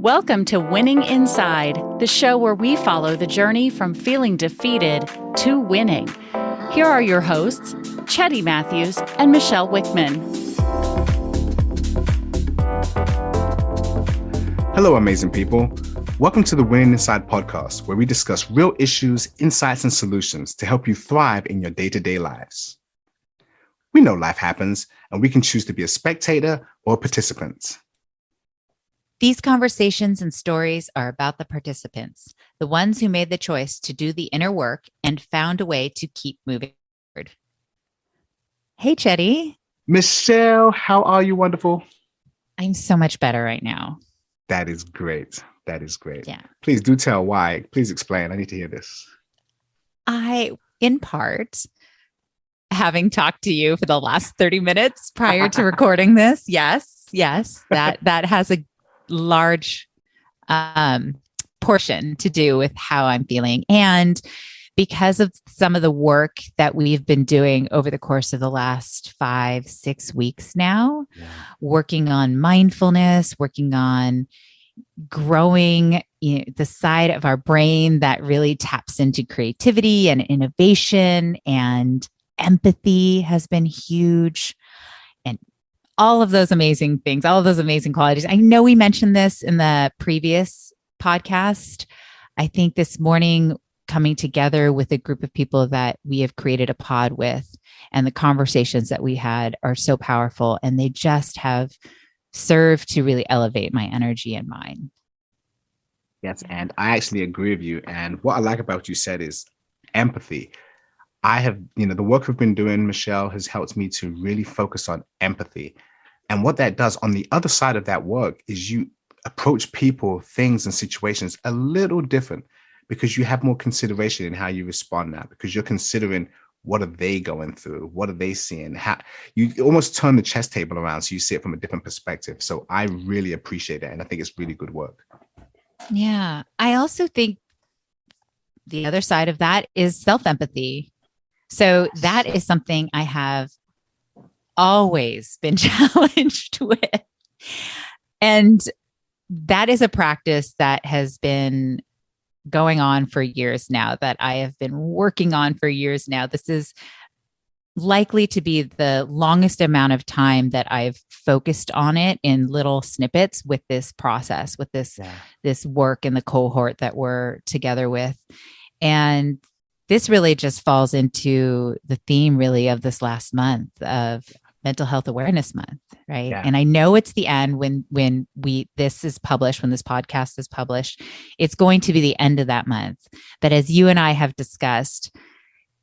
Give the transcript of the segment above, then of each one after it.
Welcome to Winning Inside, the show where we follow the journey from feeling defeated to winning. Here are your hosts, Cheddy Matthews and Michelle Wickman. Hello, amazing people. Welcome to the Winning Inside podcast, where we discuss real issues, insights, and solutions to help you thrive in your day-to-day lives. We know life happens, and we can choose to be a spectator or a participant. These conversations and stories are about the participants, the ones who made the choice to do the inner work and found a way to keep moving forward. Hey, Cheddy. Michelle, how are you? Wonderful. I'm so much better right now. That is great. That is great. Yeah. Please do tell why. Please explain. I need to hear this. In part, having talked to you for the last 30 minutes prior to recording this, yes, that has a large portion to do with how I'm feeling. And because of some of the work that we've been doing over the course of the last 5-6 weeks now, working on mindfulness, working on growing the side of our brain that really taps into creativity and innovation, and empathy has been huge. All of those amazing things, all of those amazing qualities. I know we mentioned this in the previous podcast. I think this morning, coming together with a group of people that we have created a pod with, and the conversations that we had are so powerful, and they just have served to really elevate my energy and mind. Yes, and I actually agree with you. And what I like about what you said is empathy. I have, the work we've been doing, Michelle, has helped me to really focus on empathy. And what that does on the other side of that work is you approach people, things, and situations a little different, because you have more consideration in how you respond now, because you're considering what are they going through? What are they seeing? How you almost turn the chess table around so you see it from a different perspective. So I really appreciate it. And I think it's really good work. Yeah. I also think the other side of that is self-empathy. So that is something I have always been challenged with. And that is a practice that has been going on for years now, that I have been working on for years now. This is likely to be the longest amount of time that I've focused on it in little snippets with this process, with this work in the cohort that we're together with. And this really just falls into the theme really of this last month of Mental Health Awareness Month, right? Yeah. And I know it's the end when this is published, when this podcast is published, it's going to be the end of that month. But as you and I have discussed,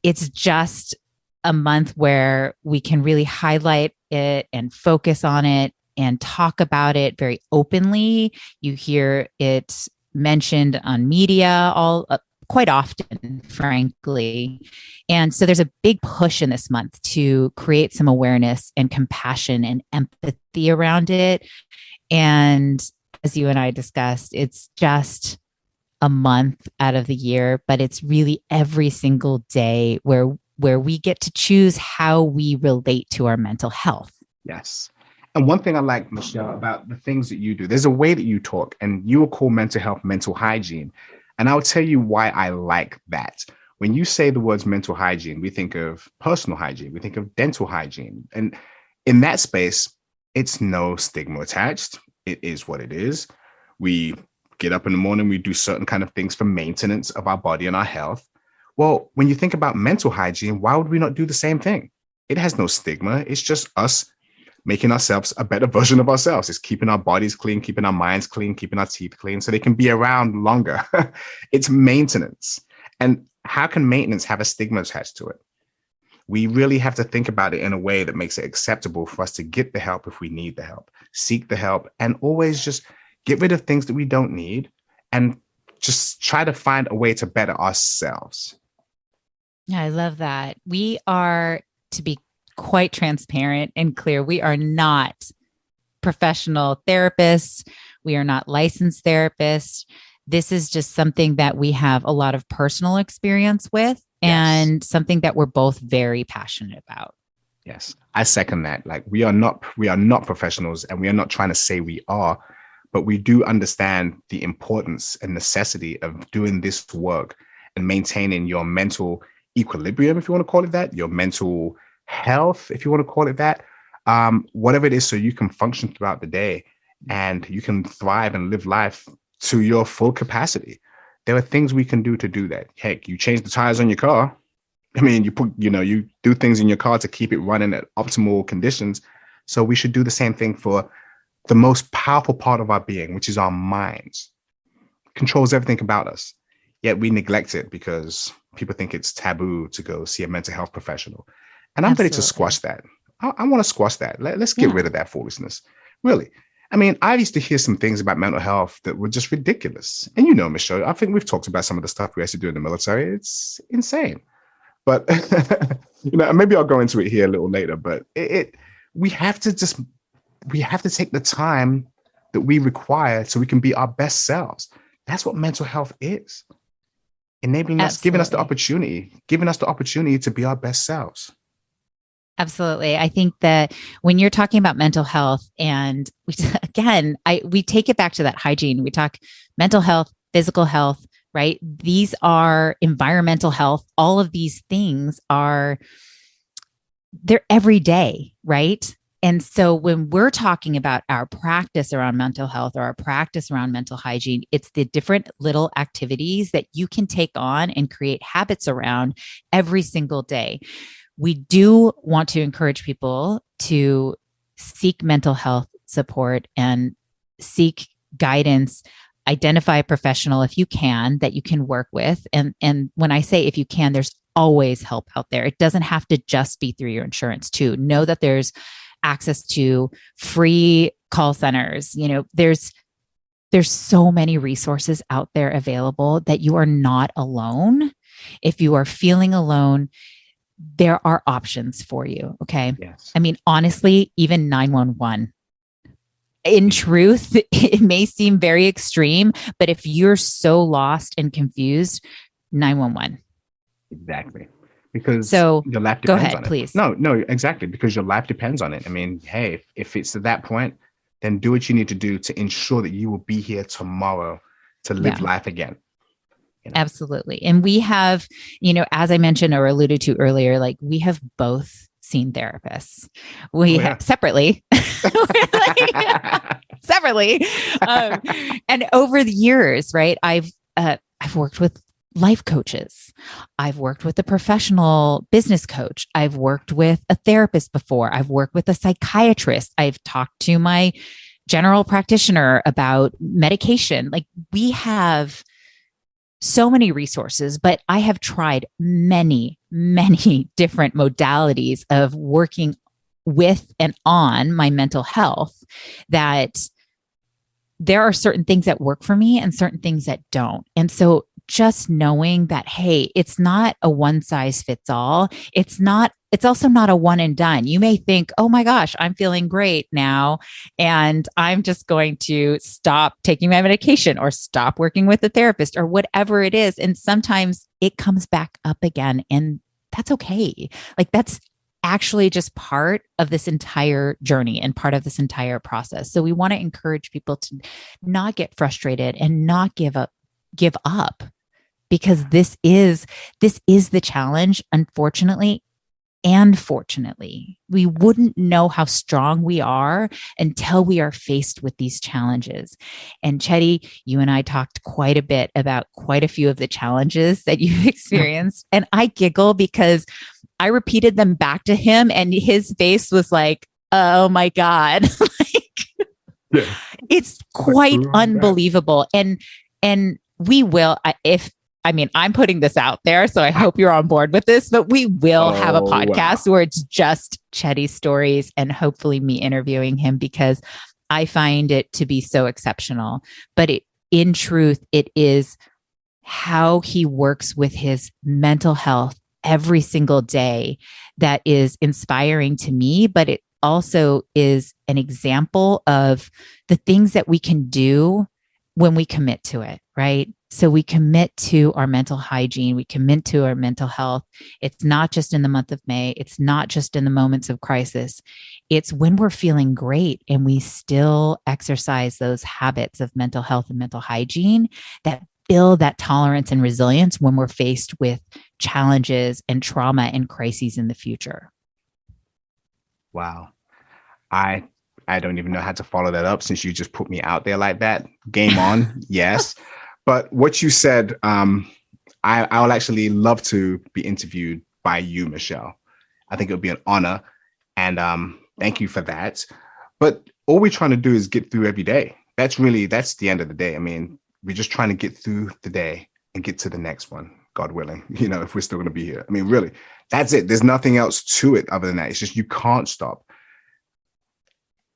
it's just a month where we can really highlight it and focus on it and talk about it very openly. You hear it mentioned on media quite often, frankly. And so there's a big push in this month to create some awareness and compassion and empathy around it. And as you and I discussed, it's just a month out of the year, but it's really every single day where we get to choose how we relate to our mental health. Yes. And one thing I like, Michelle, about the things that you do, there's a way that you talk, and you will call mental health mental hygiene. And I'll tell you why I like that. When you say the words mental hygiene, we think of personal hygiene, we think of dental hygiene. And in that space, it's no stigma attached. It is what it is. We get up in the morning, we do certain kind of things for maintenance of our body and our health. Well, when you think about mental hygiene, why would we not do the same thing? It has no stigma. It's just us making ourselves a better version of ourselves. It's keeping our bodies clean, keeping our minds clean, keeping our teeth clean so they can be around longer. It's maintenance. And how can maintenance have a stigma attached to it? We really have to think about it in a way that makes it acceptable for us to get the help if we need the help, seek the help, and always just get rid of things that we don't need and just try to find a way to better ourselves. Yeah, I love that. We are, to be quite transparent and clear, we are not professional therapists. We are not licensed therapists. This is just something that we have a lot of personal experience with, and something that we're both very passionate about. Yes, I second that. Like we are not professionals, and we are not trying to say we are, but we do understand the importance and necessity of doing this work and maintaining your mental equilibrium, if you want to call it that, your mental health, if you want to call it that, whatever it is, so you can function throughout the day and you can thrive and live life to your full capacity. There are things we can do to do that. Heck, you change the tires on your car. I mean, you do things in your car to keep it running at optimal conditions. So we should do the same thing for the most powerful part of our being, which is our minds. Controls everything about us. Yet we neglect it because people think it's taboo to go see a mental health professional. And I'm ready to squash that. I want to squash that. Let's get rid of that foolishness. Really. I mean, I used to hear some things about mental health that were just ridiculous. And you know, Michelle, I think we've talked about some of the stuff we used to do in the military. It's insane. But, maybe I'll go into it here a little later, but we have to take the time that we require so we can be our best selves. That's what mental health is. Enabling us, giving us the opportunity to be our best selves. Absolutely. I think that when you're talking about mental health, and we take it back to that hygiene. We talk mental health, physical health, right? These are environmental health. All of these things they're every day, right? And so when we're talking about our practice around mental health or our practice around mental hygiene, it's the different little activities that you can take on and create habits around every single day. We do want to encourage people to seek mental health support and seek guidance. Identify a professional if you can that you can work with. And when I say if you can, there's always help out there. It doesn't have to just be through your insurance too. Know that there's access to free call centers. There's so many resources out there available that you are not alone. If you are feeling alone, there are options for you. Okay. Yes. I mean, honestly, even 911. In truth, it may seem very extreme, but if you're so lost and confused, 911. Exactly. Because your life depends go ahead, on it. Please. No, exactly. Because your life depends on it. I mean, hey, if it's to that point, then do what you need to do to ensure that you will be here tomorrow to live life again. Absolutely. And we have, as I mentioned or alluded to earlier, like we have both seen therapists. We have separately. Separately. And over the years, right, I've worked with life coaches. I've worked with a professional business coach. I've worked with a therapist before. I've worked with a psychiatrist. I've talked to my general practitioner about medication. Like we have so many resources, but I have tried many, many different modalities of working with and on my mental health, that there are certain things that work for me and certain things that don't. And so just knowing that, hey, it's not a one size fits all. It's also not a one and done. You may think, oh my gosh, I'm feeling great now, and I'm just going to stop taking my medication or stop working with a therapist or whatever it is. And sometimes it comes back up again, and that's okay. Like that's actually just part of this entire journey and part of this entire process. So we want to encourage people to not get frustrated and not give up, because this is the challenge, unfortunately. And fortunately, we wouldn't know how strong we are until we are faced with these challenges. And Cheddy, you and I talked quite a bit about quite a few of the challenges that you've experienced. And I giggle because I repeated them back to him and his face was like, oh my God. It's quite unbelievable. And we will, I'm putting this out there, so I hope you're on board with this, but we will have a podcast where it's just Cheddy's stories and hopefully me interviewing him, because I find it to be so exceptional. But in truth, it is how he works with his mental health every single day that is inspiring to me, but it also is an example of the things that we can do when we commit to it, right? So we commit to our mental hygiene. We commit to our mental health. It's not just in the month of May. It's not just in the moments of crisis. It's when we're feeling great and we still exercise those habits of mental health and mental hygiene that build that tolerance and resilience when we're faced with challenges and trauma and crises in the future. Wow. I don't even know how to follow that up since you just put me out there like that. Game on. Yes. But what you said, I will actually love to be interviewed by you, Michelle. I think it would be an honor. And thank you for that. But all we're trying to do is get through every day. That's the end of the day. I mean, we're just trying to get through the day and get to the next one, God willing, if we're still going to be here. I mean, really, that's it. There's nothing else to it other than that. It's just you can't stop.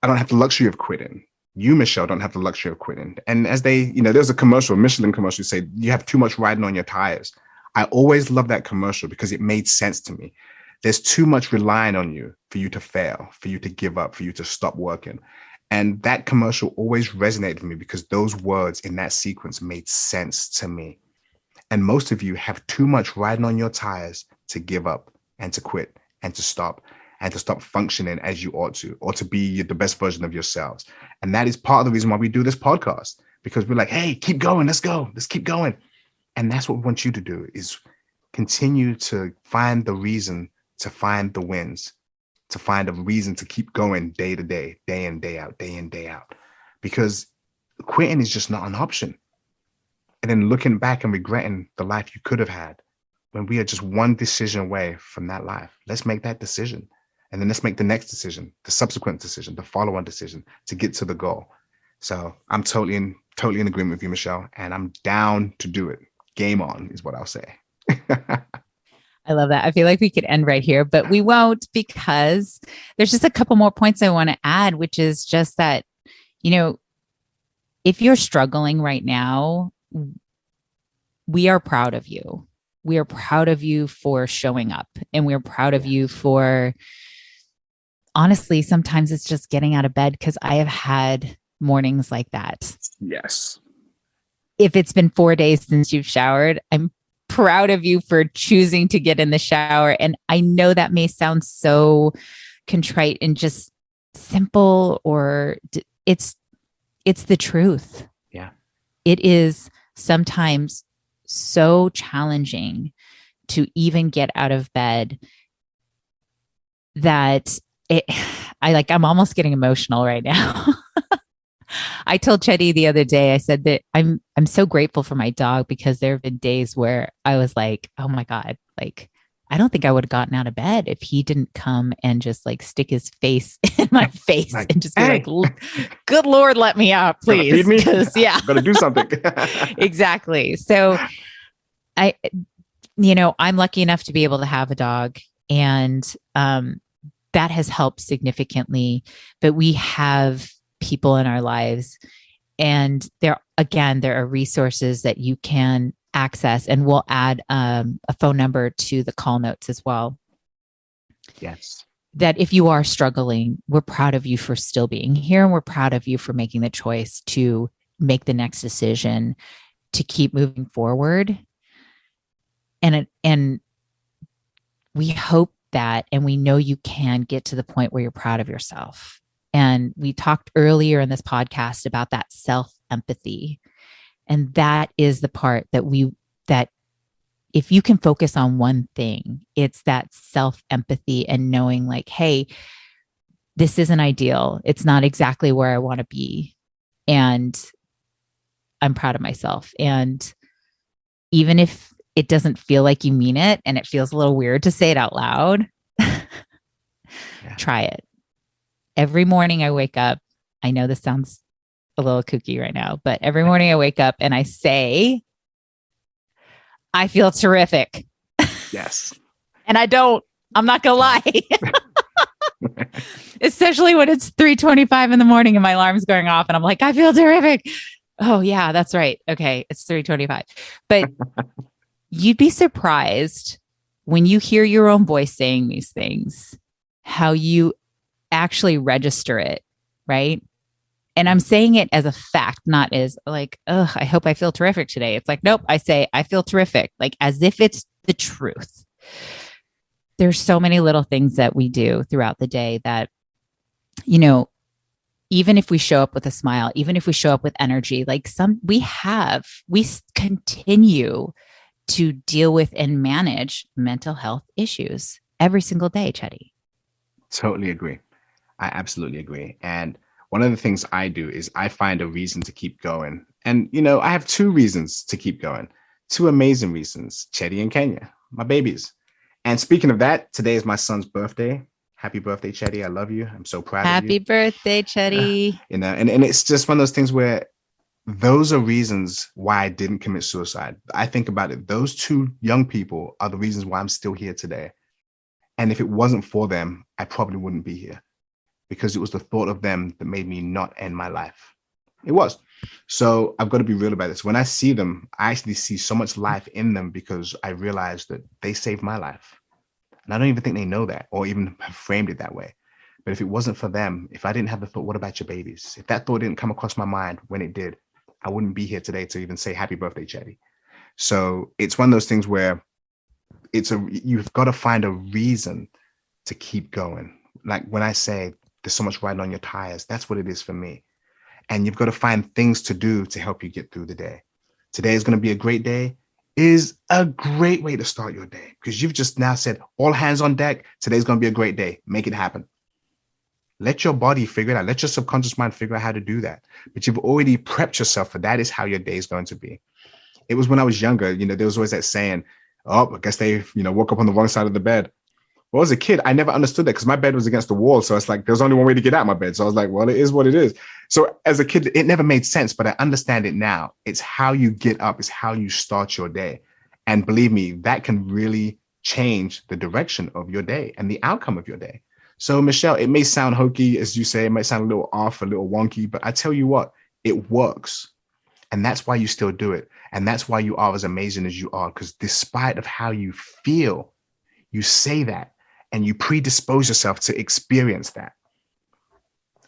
I don't have the luxury of quitting. You, Michelle, don't have the luxury of quitting. And as there's a commercial, a Michelin commercial, say you have too much riding on your tires. I always love that commercial because it made sense to me. There's too much relying on you for you to fail, for you to give up, for you to stop working. And that commercial always resonated with me because those words in that sequence made sense to me. And most of you have too much riding on your tires to give up and to quit and to stop functioning as you ought to, or to be the best version of yourselves. And that is part of the reason why we do this podcast, because we're like, hey, keep going. Let's go. Let's keep going. And that's what we want you to do, is continue to find the reason to find the wins, to find a reason to keep going day to day, day in, day out, day in, day out, because quitting is just not an option. And then looking back and regretting the life you could have had, when we are just one decision away from that life. Let's make that decision. And then let's make the next decision, the subsequent decision, the follow-on decision to get to the goal. So I'm totally in agreement with you, Michelle, and I'm down to do it. Game on is what I'll say. I love that. I feel like we could end right here, but we won't, because there's just a couple more points I want to add, which is just that, if you're struggling right now, we are proud of you. We are proud of you for showing up, and we're proud of you for, honestly, sometimes it's just getting out of bed, because I have had mornings like that. Yes. If it's been 4 days since you've showered, I'm proud of you for choosing to get in the shower. And I know that may sound so contrite and just simple, or it's the truth. Yeah. It is sometimes so challenging to even get out of bed that I'm almost getting emotional right now. I told Cheddy the other day, I said that I'm so grateful for my dog, because there have been days where I was like, oh my God, I don't think I would have gotten out of bed if he didn't come and just stick his face in my face and just be like, good Lord, let me out, please. Because I'm going to do something. Exactly. So I'm lucky enough to be able to have a dog, and that has helped significantly. But we have people in our lives, and there are resources that you can access, and we'll add a phone number to the call notes as well. Yes. That if you are struggling, we're proud of you for still being here, and we're proud of you for making the choice to make the next decision to keep moving forward. And we hope that, and we know you can get to the point where you're proud of yourself. And we talked earlier in this podcast about that self-empathy. And that is the part that if you can focus on one thing, it's that self-empathy and knowing hey, this isn't ideal. It's not exactly where I want to be. And I'm proud of myself. And even if it doesn't feel like you mean it, and it feels a little weird to say it out loud, try it. Every morning I wake up, I know this sounds a little kooky right now, but every morning I wake up and I say, I feel terrific. Yes. And I'm not going to lie. Especially when it's 3:25 in the morning and my alarm's going off and I'm like, I feel terrific. Oh yeah, that's right. Okay. It's 3:25. But you'd be surprised when you hear your own voice saying these things, how you actually register it, right? And I'm saying it as a fact, not as like, oh, I hope I feel terrific today. It's like, nope, I say I feel terrific, like as if it's the truth. There's so many little things that we do throughout the day that, you know, even if we show up with a smile, even if we show up with energy, like we continue to deal with and manage mental health issues every single day, Cheddy. Totally agree. I absolutely agree. And one of the things I do is I find a reason to keep going. And, you know, I have two reasons to keep going, two amazing reasons, Cheddy and Kenya, my babies. And speaking of that, today is my son's birthday. Happy birthday, Cheddy. I love you. I'm so proud of you. Happy birthday, Cheddy. You know, and it's just one of those things where those are reasons why I didn't commit suicide. I think about it. Those two young people are the reasons why I'm still here today. And if it wasn't for them, I probably wouldn't be here, because it was the thought of them that made me not end my life. It was. So I've got to be real about this. When I see them, I actually see so much life in them because I realize that they saved my life. And I don't even think they know that or even have framed it that way. But if it wasn't for them, if I didn't have the thought, what about your babies? If that thought didn't come across my mind when it did, I wouldn't be here today to even say happy birthday, Cheddy. So it's one of those things where you've got to find a reason to keep going. Like when I say there's so much riding on your tires, that's what it is for me. And you've got to find things to do to help you get through the day. Today is going to be a great day is a great way to start your day, because you've just now said all hands on deck. Today's going to be a great day. Make it happen. Let your body figure it out. Let your subconscious mind figure out how to do that. But you've already prepped yourself for that is how your day is going to be. It was when I was younger, you know, there was always that saying, oh, I guess they, you know, woke up on the wrong side of the bed. Well, as a kid, I never understood that because my bed was against the wall. So it's like, there's only one way to get out of my bed. So I was like, well, it is what it is. So as a kid, it never made sense, but I understand it now. It's how you get up. It's how you start your day. And believe me, that can really change the direction of your day and the outcome of your day. So Michelle, it may sound hokey, as you say, it might sound a little off, a little wonky, but I tell you what, it works. And that's why you still do it. And that's why you are as amazing as you are, because despite of how you feel, you say that. And you predispose yourself to experience that.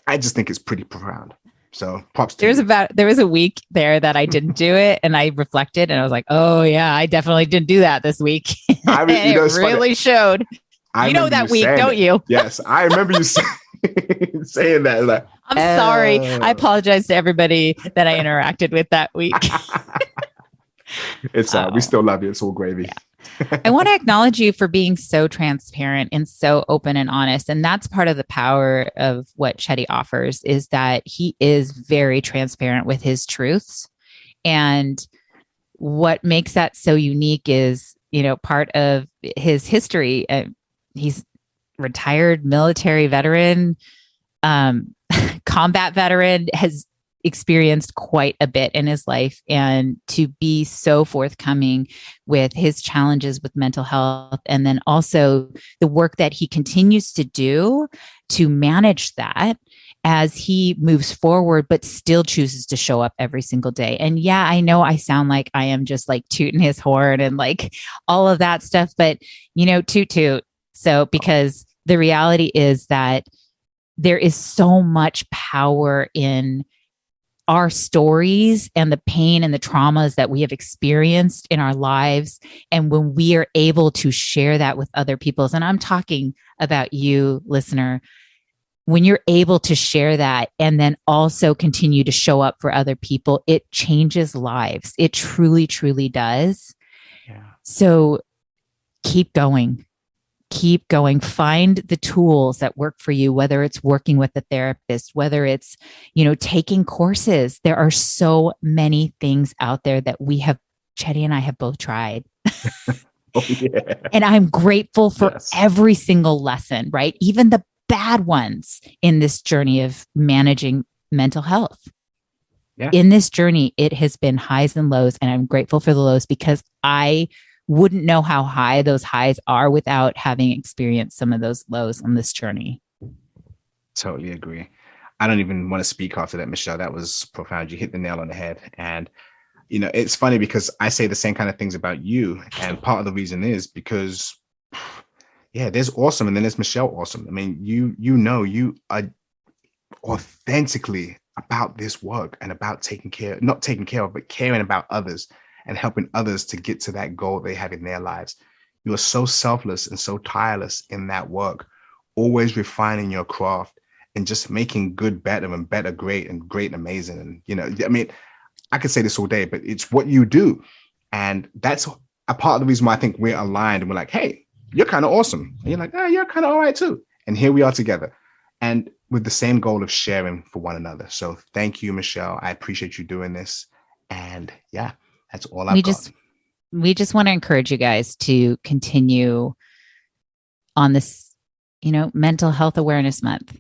I just think it's pretty profound. So props to you. There was a week there that I didn't do it, and I reflected, and I was like, "Oh yeah, I definitely didn't do that this week." It really showed. You know that week, don't you? Yes, I remember you saying that. Like, I'm sorry. I apologize to everybody that I interacted with that week. It's we still love you. It's all gravy. Yeah. I want to acknowledge you for being so transparent and so open and honest. And that's part of the power of what Cheddy offers, is that he is very transparent with his truths. And what makes that so unique is, you know, part of his history. He's retired military veteran, combat veteran, has experienced quite a bit in his life, and to be so forthcoming with his challenges with mental health, and then also the work that he continues to do to manage that as he moves forward, but still chooses to show up every single day. And yeah, I know I sound like I am just like tooting his horn and like all of that stuff, but you know, toot toot. So, because the reality is that there is so much power in our stories and the pain and the traumas that we have experienced in our lives. And when we are able to share that with other people, and I'm talking about you, listener, when you're able to share that and then also continue to show up for other people, it changes lives. It truly, truly does. Yeah. So keep going. Keep going. Find the tools that work for you, whether it's working with a therapist, whether it's, you know, taking courses. There are so many things out there that Cheddy and I have both tried. Oh, yeah. And I'm grateful for every single lesson, right? Even the bad ones in this journey of managing mental health. Yeah. In this journey, it has been highs and lows, and I'm grateful for the lows because I wouldn't know how high those highs are without having experienced some of those lows on this journey. Totally agree. I don't even want to speak after that, Michelle. That was profound. You hit the nail on the head. And, you know, it's funny because I say the same kind of things about you. And part of the reason is because, yeah, there's awesome. And then there's Michelle awesome. I mean, you are authentically a about this work and about not taking care of, but caring about others and helping others to get to that goal they have in their lives. You are so selfless and so tireless in that work, always refining your craft and just making good better and better great and amazing. And, you know, I mean, I could say this all day, but it's what you do. And that's a part of the reason why I think we're aligned and we're like, hey, you're kind of awesome. And you're like, oh, you're kind of all right too. And here we are together. And with the same goal of sharing for one another. So thank you, Michelle. I appreciate you doing this. And yeah, that's all I've got. We just want to encourage you guys to continue on this, you know, mental health awareness month.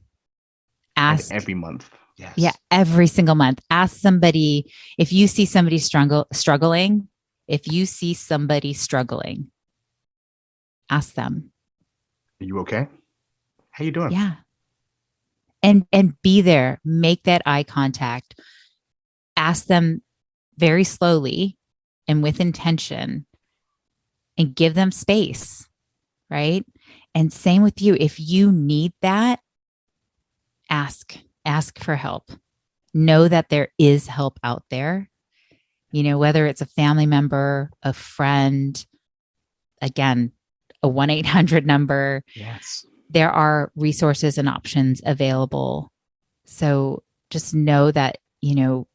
Ask every month. Yes. Yeah. Every single month. Ask somebody, if you see somebody struggling, ask them. Are you okay? How you doing? Yeah. And be there, make that eye contact, ask them very slowly and with intention, and give them space, right? And same with you. If you need that, ask for help. Know that there is help out there, you know, whether it's a family member, a friend, again, a 1-800 number. Yes. There are resources and options available. So just know that, you know,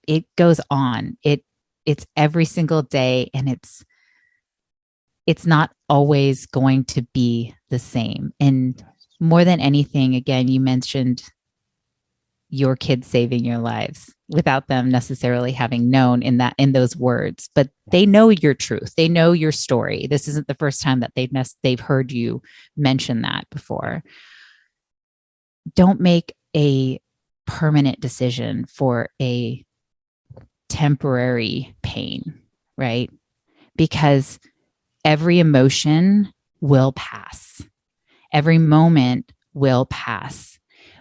it goes on. It's every single day, and it's not always going to be the same. And more than anything, again, you mentioned your kids saving your lives without them necessarily having known in those words, but they know your truth. They know your story. This isn't the first time that they've heard you mention that before. Don't make a permanent decision for a temporary pain, right? Because every emotion will pass. Every moment will pass.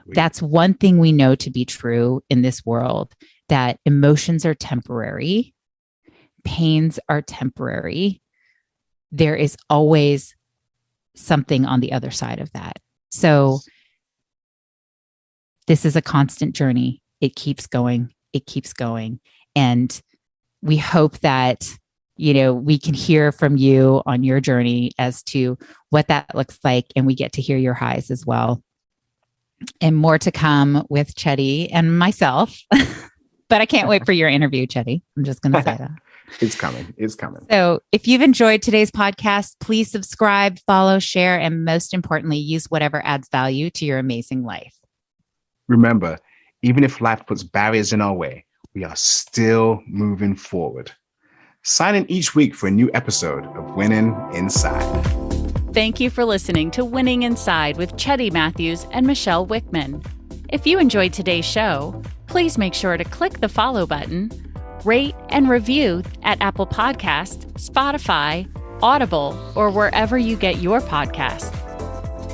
That's one thing we know to be true in this world, that emotions are temporary, pains are temporary. There is always something on the other side of that. So this is a constant journey. It keeps going. It keeps going. And we hope that, you know, we can hear from you on your journey as to what that looks like. And we get to hear your highs as well. And more to come with Cheddy and myself. But I can't wait for your interview, Cheddy. I'm just going to say that. It's coming. It's coming. So if you've enjoyed today's podcast, please subscribe, follow, share, and most importantly, use whatever adds value to your amazing life. Remember, even if life puts barriers in our way, we are still moving forward. Sign in each week for a new episode of Winning Inside. Thank you for listening to Winning Inside with Cheddy Matthews and Michelle Wickman. If you enjoyed today's show, please make sure to click the follow button, rate and review at Apple Podcasts, Spotify, Audible, or wherever you get your podcasts.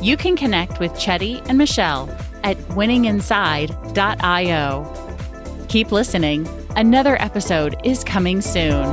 You can connect with Cheddy and Michelle at winninginside.io. Keep listening. Another episode is coming soon.